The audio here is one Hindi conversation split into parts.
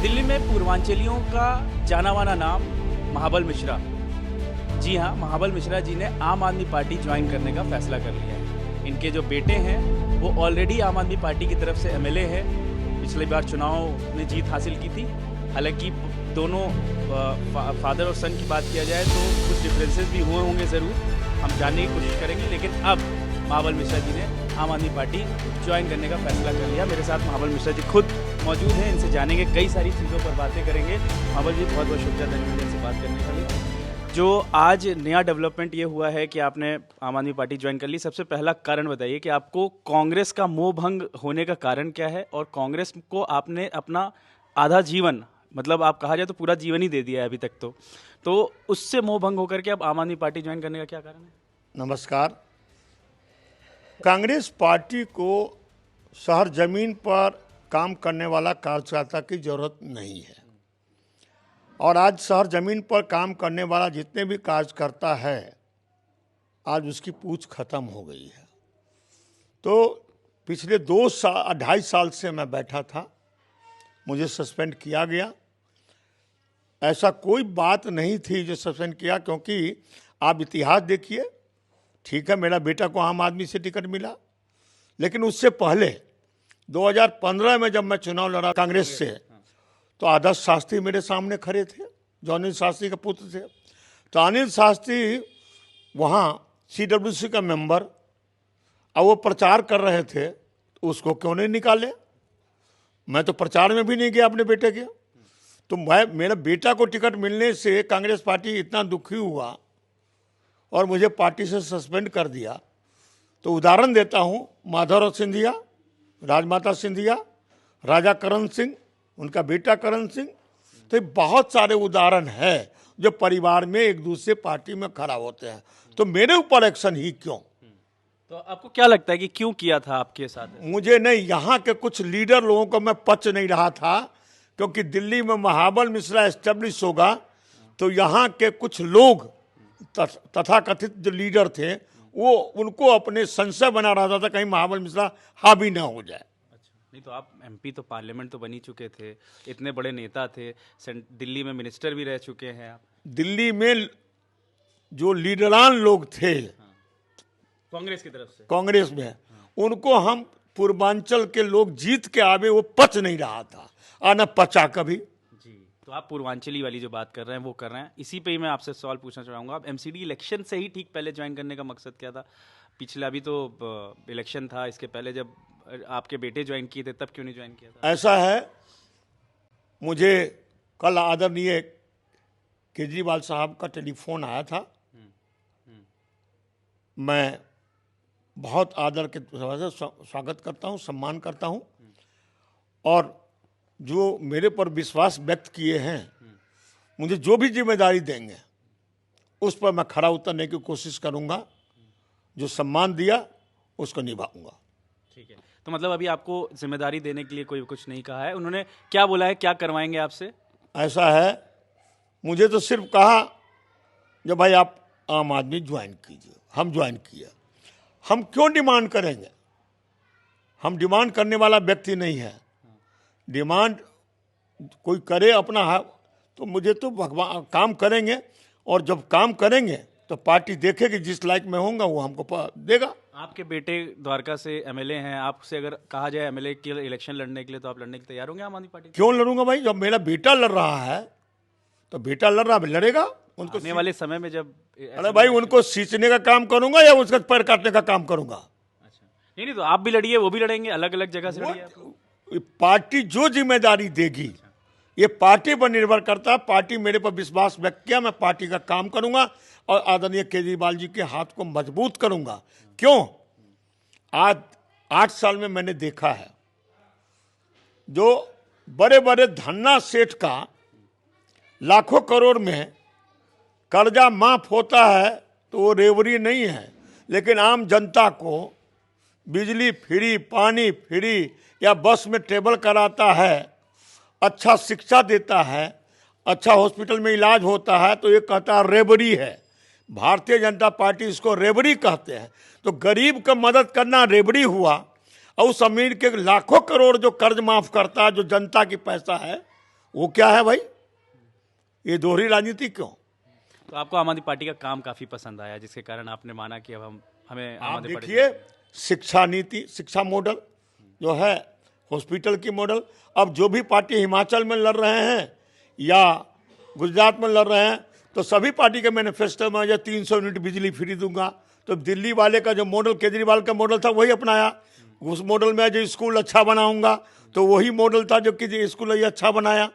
दिल्ली में पूर्वांचलियों का जाना माना नाम महाबल मिश्रा। जी हाँ, महाबल मिश्रा जी ने आम आदमी पार्टी ज्वाइन करने का फैसला कर लिया है। इनके जो बेटे हैं वो ऑलरेडी आम आदमी पार्टी की तरफ से एमएलए है। पिछली बार चुनाव में जीत हासिल की थी। हालांकि दोनों फादर और सन की बात किया जाए तो कुछ डिफरेंसेस भी हुए होंगे ज़रूर, हम जानने की कोशिश करेंगे। लेकिन अब महाबल मिश्रा जी ने आम आदमी पार्टी ज्वाइन करने का फैसला कर लिया। मेरे साथ महाबल मिश्रा जी खुद मौजूद हैं, इनसे जानेंगे, कई सारी चीज़ों पर बातें करेंगे। महाबल जी बहुत बहुत शुक्रिया धन्यवाद से बात करने के लिए। जो आज नया डेवलपमेंट ये हुआ है कि आपने आम आदमी पार्टी ज्वाइन कर ली, सबसे पहला कारण बताइए कि आपको कांग्रेस का मोह भंग होने का कारण क्या है, और कांग्रेस को आपने अपना आधा जीवन, मतलब आप कहा जाए तो पूरा जीवन ही दे दिया है अभी तक, तो उससे मोह भंग होकर के अब आम आदमी पार्टी ज्वाइन करने का क्या कारण है? नमस्कार। कांग्रेस पार्टी को शहर जमीन पर काम करने वाला कार्यकर्ता की जरूरत नहीं है, और आज शहर जमीन पर काम करने वाला जितने भी कार्यकर्ता है आज उसकी पूछ खत्म हो गई है। तो पिछले 2.5 साल से मैं बैठा था, मुझे सस्पेंड किया गया। ऐसा कोई बात नहीं थी जो सस्पेंड किया, क्योंकि आप इतिहास देखिए। ठीक है, मेरा बेटा को आम आदमी से टिकट मिला, लेकिन उससे पहले 2015 में जब मैं चुनाव लड़ा कांग्रेस से, तो आदर्श शास्त्री मेरे सामने खड़े थे, जो अनिल शास्त्री के पुत्र थे। तो अनिल शास्त्री वहाँ CWC का मेंबर, और वो प्रचार कर रहे थे, तो उसको क्यों नहीं निकाले? मैं तो प्रचार में भी नहीं गया अपने बेटे के। तो मेरा बेटा को टिकट मिलने से कांग्रेस पार्टी इतना दुखी हुआ और मुझे पार्टी से सस्पेंड कर दिया। तो उदाहरण देता हूँ, माधवराव सिंधिया, राजमाता सिंधिया, राजा करण सिंह, उनका बेटा करण सिंह, तो बहुत सारे उदाहरण है जो परिवार में एक दूसरे पार्टी में खड़ा होते हैं। तो मेरे ऊपर एक्शन ही क्यों? तो आपको क्या लगता है कि क्यों किया था आपके साथ? मुझे नहीं, यहाँ के कुछ लीडर लोगों को मैं पच नहीं रहा था, क्योंकि दिल्ली में महाबल मिश्रा एस्टेब्लिश होगा तो यहाँ के कुछ लोग तथाकथित जो लीडर थे वो उनको अपने संशय बना रहा था कहीं महाबल मिश्रा हावी ना हो जाए। नहीं तो आप MP तो पार्लियामेंट तो बनी चुके थे, इतने बड़े नेता थे, दिल्ली में मिनिस्टर भी रह चुके हैं आप। दिल्ली में जो लीडरान लोग थे कांग्रेस की तरफ से, कांग्रेस में, उनको हम पूर्वांचल के लोग जीत के आवे, वो पच नहीं रहा था, और न पचा कभी। जी, तो आप पूर्वांचली वाली जो बात कर रहे हैं वो कर रहे हैं। इसी पे ही मैं आपसे सवाल पूछना चाहूँगा, आप MCD इलेक्शन से ही ठीक पहले ज्वाइन करने का मकसद क्या था? पिछला भी तो इलेक्शन था, इसके पहले जब आपके बेटे ज्वाइन किए थे तब क्यों नहीं ज्वाइन किया था? ऐसा है, मुझे कल आदरणीय केजरीवाल साहब का टेलीफोन आया था। मैं बहुत आदर के से स्वागत करता हूं, सम्मान करता हूं, और जो मेरे पर विश्वास व्यक्त किए हैं, मुझे जो भी जिम्मेदारी देंगे उस पर मैं खरा उतरने की कोशिश करूंगा। जो सम्मान दिया उसको निभाऊंगा। ठीक है, तो मतलब अभी आपको जिम्मेदारी देने के लिए कोई कुछ नहीं कहा है? उन्होंने क्या बोला है, क्या करवाएंगे आपसे? ऐसा है, मुझे तो सिर्फ कहा जो भाई आप आम आदमी ज्वाइन कीजिए। हम ज्वाइन किया। हम क्यों डिमांड करेंगे? हम डिमांड करने वाला व्यक्ति नहीं है। डिमांड कोई करे अपना है, तो मुझे तो भगवान काम करेंगे, और जब काम करेंगे तो पार्टी देखेगी, जिस लायक में होगा वो हमको देगा। आपके बेटे द्वारका से MLA हैं, आपसे अगर कहा जाए MLA के इलेक्शन लड़ने के लिए, तो आप लड़ने के लिए तैयार होंगे आम आदमी पार्टी? क्यों लड़ूंगा भाई? जब मेरा बेटा लड़ रहा है तो बेटा लड़ रहा है, लड़ेगा। उनको आने वाले समय में जब, अरे भाई, उनको सींचने का काम करूंगा या उसका पैर काटने का काम करूंगा? अच्छा, नहीं तो आप भी लड़िए, वो भी लड़ेंगे, अलग अलग जगह से लड़िए आप लोग। पार्टी जो जिम्मेदारी देगी ये पार्टी पर निर्भर करता है। पार्टी मेरे पर विश्वास व्यक्त किया, मैं पार्टी का काम करूंगा और आदरणीय केजरीवाल जी के हाथ को मजबूत करूंगा। क्यों? आज 8 साल में मैंने देखा है, जो बड़े बड़े धन्ना सेठ का लाखों करोड़ में कर्जा माफ होता है तो वो रेवड़ी नहीं है, लेकिन आम जनता को बिजली फ्री, पानी फ्री, या बस में ट्रेवल कराता है, अच्छा शिक्षा देता है, अच्छा हॉस्पिटल में इलाज होता है, तो ये कहता है रेवड़ी है। भारतीय जनता पार्टी इसको रेवड़ी कहते हैं। तो गरीब का मदद करना रेवड़ी हुआ, और उस अमीर के लाखों करोड़ जो कर्ज माफ करता है, जो जनता की पैसा है, वो क्या है भाई? ये दोहरी राजनीति क्यों? तो आपको आम आदमी पार्टी का काम काफ़ी पसंद आया, जिसके कारण आपने माना कि अब हमें आम आप आदमी पार्टी। देखिए, शिक्षा नीति, शिक्षा मॉडल जो है, हॉस्पिटल की मॉडल, अब जो भी पार्टी हिमाचल में लड़ रहे हैं या गुजरात में लड़ रहे हैं, तो सभी पार्टी के मैनिफेस्टो में जो 300 यूनिट बिजली फ्री दूंगा, तो दिल्ली वाले का जो मॉडल, केजरीवाल का मॉडल था, वही अपनाया। उस मॉडल में जो स्कूल अच्छा बनाऊंगा, तो वही मॉडल था जो कि स्कूल ये अच्छा बनाया।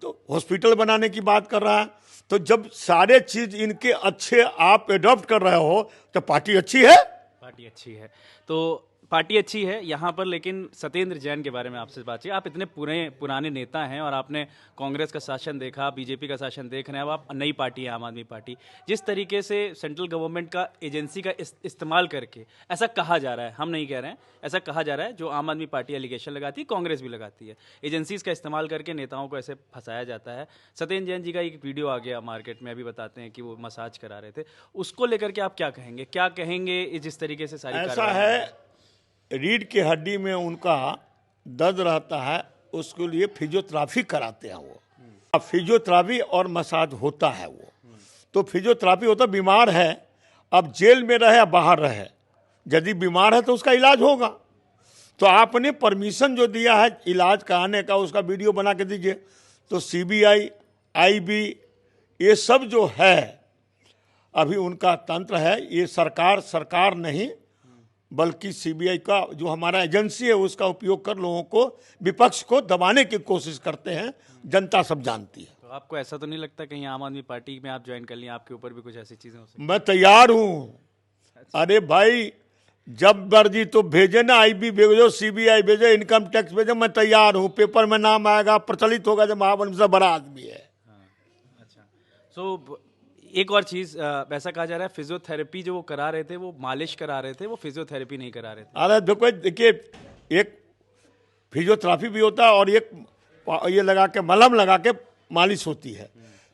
तो हॉस्पिटल बनाने की बात कर रहा है। तो जब सारे चीज इनके अच्छे आप एडॉप्ट कर रहे हो, तो पार्टी अच्छी है। पार्टी अच्छी है, तो पार्टी अच्छी है यहाँ पर। लेकिन सत्येंद्र जैन के बारे में आपसे बात चाहिए। आप इतने पुराने नेता हैं और आपने कांग्रेस का शासन देखा, बीजेपी का शासन देख रहे हैं, अब आप नई पार्टी है आम आदमी पार्टी। जिस तरीके से सेंट्रल गवर्नमेंट का एजेंसी का इस्तेमाल करके, ऐसा कहा जा रहा है, हम नहीं कह रहे हैं, ऐसा कहा जा रहा है, जो आम आदमी पार्टी एलिगेशन लगाती है, कांग्रेस भी लगाती है, एजेंसीज का इस्तेमाल करके नेताओं को ऐसे फंसाया जाता है। सत्येंद्र जैन जी का एक वीडियो आ गया मार्केट में, अभी बताते हैं कि वो मसाज करा रहे थे, उसको लेकर के आप क्या कहेंगे? क्या कहेंगे जिस तरीके से सारी ऐसा कार्रवाई है, रीढ़ की हड्डी में उनका दर्द रहता है, उसके लिए फिजियोथेरापी कराते हैं वो। अब फिजियोथेरापी और मसाज होता है वो। तो फिजियोथेरापी होता, बीमार है, अब जेल में रहे या बाहर रहे, यदि बीमार है तो उसका इलाज होगा। तो आपने परमिशन जो दिया है इलाज कराने का, उसका वीडियो बना के दीजिए। तो सीबीआई, आईबी, ये सब जो है अभी उनका तंत्र है। ये सरकार नहीं, बल्कि सीबीआई का जो हमारा एजेंसी है उसका उपयोग कर लोगों को, विपक्ष को दबाने की कोशिश करते हैं। जनता सब जानती है। तो आपको ऐसा तो नहीं लगता कहीं आम आदमी पार्टी में आप ज्वाइन कर लिया, आपके ऊपर भी कुछ ऐसी चीजें हो सकती? मैं तैयार हूँ। अरे भाई, जब मर्जी तो भेजे ना, आईबी भेजो, सीबीआई भेजो, इनकम टैक्स भेजो, मैं तैयार हूँ। पेपर में नाम आएगा, प्रचलित होगा, जब महाबल मिश्रा बड़ा आदमी है। अच्छा, तो एक और चीज, ऐसा कहा जा रहा है फिजियोथेरेपी जो वो करा रहे थे, वो मालिश करा रहे थे, वो फिजियोथेरेपी नहीं करा रहे थे। अरे देखिए, एक फिजियोथेरापी भी होता है और एक ये लगा के, मलहम लगा के मालिश होती है।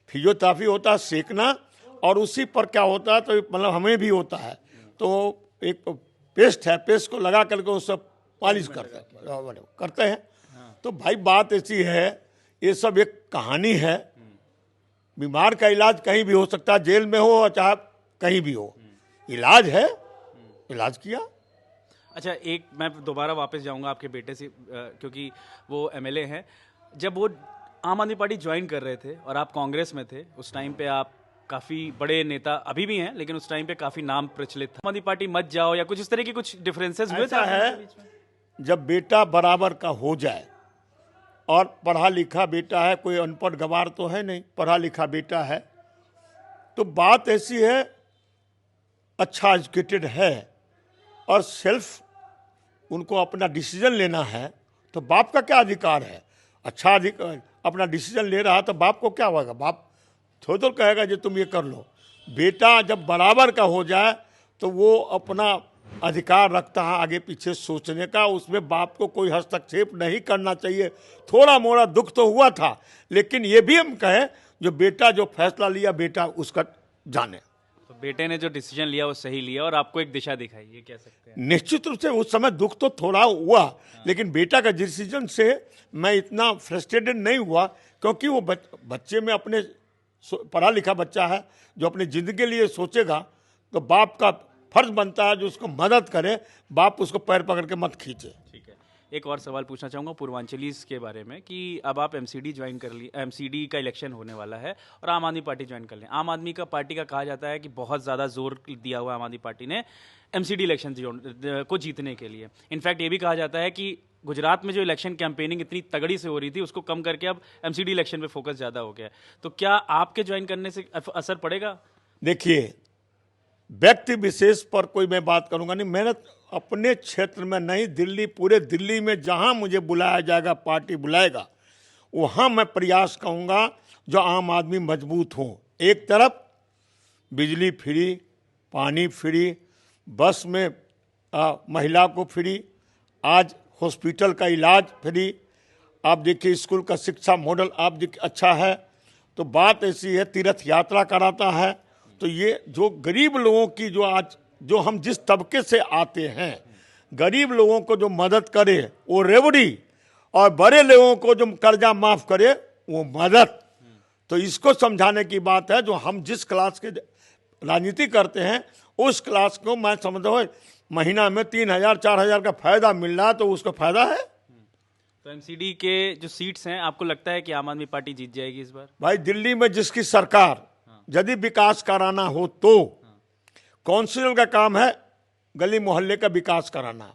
फिजियोथेरापी होता है सेकना, और उसी पर क्या होता है, तो मतलब हमें भी होता है, तो एक पेस्ट है, पेस्ट को लगा करके उससे मालिश करते हैं। तो भाई बात ऐसी है, ये सब एक कहानी है। बीमार का इलाज कहीं भी हो सकता है, जेल में हो चाहे कहीं भी हो, इलाज है, इलाज किया। अच्छा, एक मैं दोबारा वापस जाऊंगा आपके बेटे से, क्योंकि वो एमएलए हैं। जब वो आम आदमी पार्टी ज्वाइन कर रहे थे और आप कांग्रेस में थे, उस टाइम पे आप काफ़ी बड़े नेता अभी भी हैं, लेकिन उस टाइम पे काफ़ी नाम प्रचलित था, आम आदमी पार्टी मत जाओ या कुछ इस तरह के कुछ डिफरेंसेस हुए थे ऐसा आपके है, बीच में? जब बेटा बराबर का हो जाए, और पढ़ा लिखा बेटा है, कोई अनपढ़ गवार तो है नहीं, पढ़ा लिखा बेटा है, तो बात ऐसी है, अच्छा एजुकेटेड है और सेल्फ उनको अपना डिसीजन लेना है, तो बाप का क्या अधिकार है? अच्छा अधिकार, अपना डिसीजन ले रहा है, तो बाप को क्या होगा? बाप थोड़ा कहेगा जो तुम ये कर लो। बेटा जब बराबर का हो जाए, तो वो अपना अधिकार रखता है आगे पीछे सोचने का, उसमें बाप को कोई हस्तक्षेप नहीं करना चाहिए। थोड़ा मोड़ा दुख तो हुआ था, लेकिन ये भी हम कहें, जो बेटा जो फैसला लिया, बेटा उसका जाने। तो बेटे ने जो डिसीजन लिया वो सही लिया और आपको एक दिशा दिखाई, ये कह सकते हैं? निश्चित रूप से उस समय दुख तो थोड़ा हुआ, लेकिन बेटा का डिसीजन से मैं इतना फ्रस्ट्रेटेड नहीं हुआ, क्योंकि वो बच्चे में अपने पढ़ा लिखा बच्चा है, जो अपनी जिंदगी के लिए सोचेगा, तो बाप का फर्ज बनता है जो उसको मदद करे, बाप उसको पैर पकड़ के मत खींचे। ठीक है, एक और सवाल पूछना चाहूँगा पूर्वांचलीज के बारे में, कि अब आप एमसीडी ज्वाइन कर ली, एमसीडी का इलेक्शन होने वाला है और आम आदमी पार्टी ज्वाइन कर लें। आम आदमी का पार्टी का कहा जाता है कि बहुत ज़्यादा जोर दिया हुआ आम आदमी पार्टी ने एमसीडी इलेक्शन को जीतने के लिए। इनफैक्ट ये भी कहा जाता है कि गुजरात में जो इलेक्शन कैंपेनिंग इतनी तगड़ी से हो रही थी, उसको कम करके अब एमसीडी इलेक्शन पे फोकस ज़्यादा हो गया है। तो क्या आपके ज्वाइन करने से असर पड़ेगा? देखिए, व्यक्ति विशेष पर कोई मैं बात करूंगा नहीं। मैंने अपने क्षेत्र में नहीं, दिल्ली, पूरे दिल्ली में जहां मुझे बुलाया जाएगा, पार्टी बुलाएगा, वहां मैं प्रयास करूंगा जो आम आदमी मजबूत हो। एक तरफ बिजली फ्री, पानी फ्री, बस में महिला को फ्री, आज हॉस्पिटल का इलाज फ्री, आप देखिए स्कूल का शिक्षा मॉडल आप देखिए अच्छा है। तो बात ऐसी है, तीर्थ यात्रा कराता है। तो ये जो गरीब लोगों की, जो आज जो हम जिस तबके से आते हैं, गरीब लोगों को जो मदद करे वो रेवड़ी, और बड़े लोगों को जो कर्जा माफ करे वो मदद, तो इसको समझाने की बात है। जो हम जिस क्लास के राजनीति करते हैं उस क्लास को मैं समझता हूँ महीना में 3,000 4,000 का फायदा मिल रहा है तो उसको फायदा है। तो एमसीडी के जो सीट्स हैं, आपको लगता है कि आम आदमी पार्टी जीत जाएगी इस बार? भाई दिल्ली में जिसकी सरकार, यदि विकास कराना हो तो काउंसिल का काम है गली मोहल्ले का विकास कराना,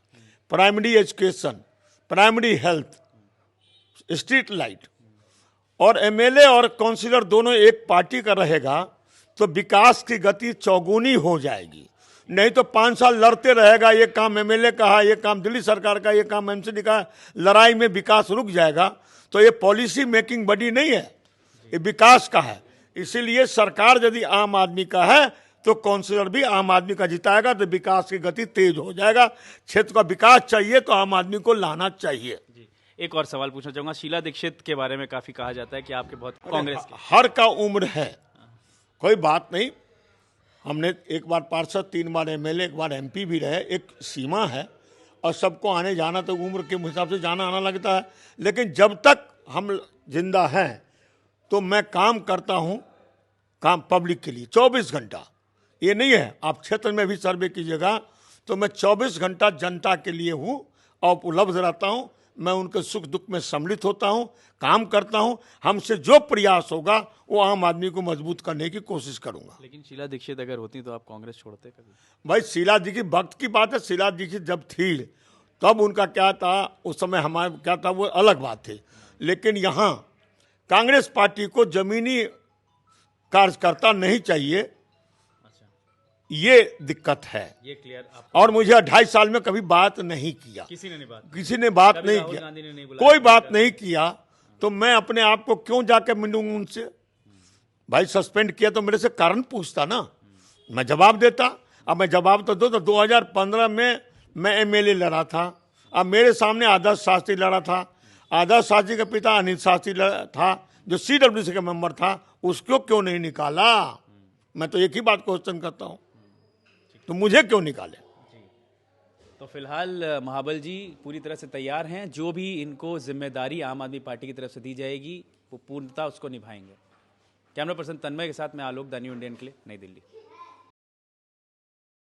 primary education, primary health, street light. और एमएलए और काउंसिलर दोनों एक पार्टी का रहेगा तो विकास की गति चौगुनी हो जाएगी। नहीं तो 5 साल लड़ते रहेगा, ये काम एमएलए का है, ये काम दिल्ली सरकार का, ये काम एमसीडी का, लड़ाई में विकास रुक जाएगा। तो ये पॉलिसी मेकिंग बॉडी नहीं है, ये विकास का है। इसीलिए सरकार यदि आम आदमी का है तो काउंसिलर भी आम आदमी का जिताएगा तो विकास की गति तेज हो जाएगा। क्षेत्र का विकास चाहिए तो आम आदमी को लाना चाहिए। जी, एक और सवाल पूछना चाहूंगा। शीला दीक्षित के बारे में काफी कहा जाता है कि आपके बहुत कांग्रेस के। हर का उम्र है, कोई बात नहीं। हमने एक बार पार्षद, 3 बार एमएलए, 1 बार एमपी भी रहे। एक सीमा है और सबको आने जाना तो उम्र के हिसाब से जाना आना लगता है। लेकिन जब तक हम जिंदा हैं तो मैं काम करता हूं, काम पब्लिक के लिए 24 घंटा। ये नहीं है, आप क्षेत्र में भी सर्वे कीजिएगा तो मैं 24 घंटा जनता के लिए हूं और उपलब्ध रहता हूं। मैं उनके सुख दुख में सम्मिलित होता हूं, काम करता हूं। हमसे जो प्रयास होगा वो आम आदमी को मजबूत करने की कोशिश करूंगा। लेकिन शीला दीक्षित अगर होती तो आप कांग्रेस छोड़ते कभी? भाई शीला दीक्षित वक्त की बात है। शीला दीक्षित जब थी तब उनका क्या था, उस समय हमारे क्या था, वो अलग बात थी। लेकिन यहाँ कांग्रेस पार्टी को जमीनी कार्यकर्ता नहीं चाहिए, ये दिक्कत है। ये क्लियर आप और मुझे 2.5 साल में कभी बात नहीं किया, किसी ने नहीं बात किसी ने बात कभी नहीं राहुल किया, गांधी ने नहीं बुलाया, कोई बात नहीं किया। तो मैं अपने आप को क्यों जाके मिलूं उनसे? भाई सस्पेंड किया तो मेरे से कारण पूछता ना, मैं जवाब देता। अब मैं जवाब तो दो। तो 2015 में मैं एमएलए लड़ा था। अब मेरे सामने आदर्श शास्त्री लड़ा था। आदर्श शास्त्री का पिता अनिल शास्त्री था जो CWC का मेंबर था, उसको क्यों नहीं निकाला? मैं तो एक ही बात क्वेश्चन करता हूं, तो मुझे क्यों निकाले? तो फिलहाल महाबल जी पूरी तरह से तैयार हैं। जो भी इनको जिम्मेदारी आम आदमी पार्टी की तरफ से दी जाएगी वो पूर्णतः उसको निभाएंगे। कैमरा पर्सन तन्मय के साथ मैं आलोक, द न्यू इंडियन के लिए, नई दिल्ली।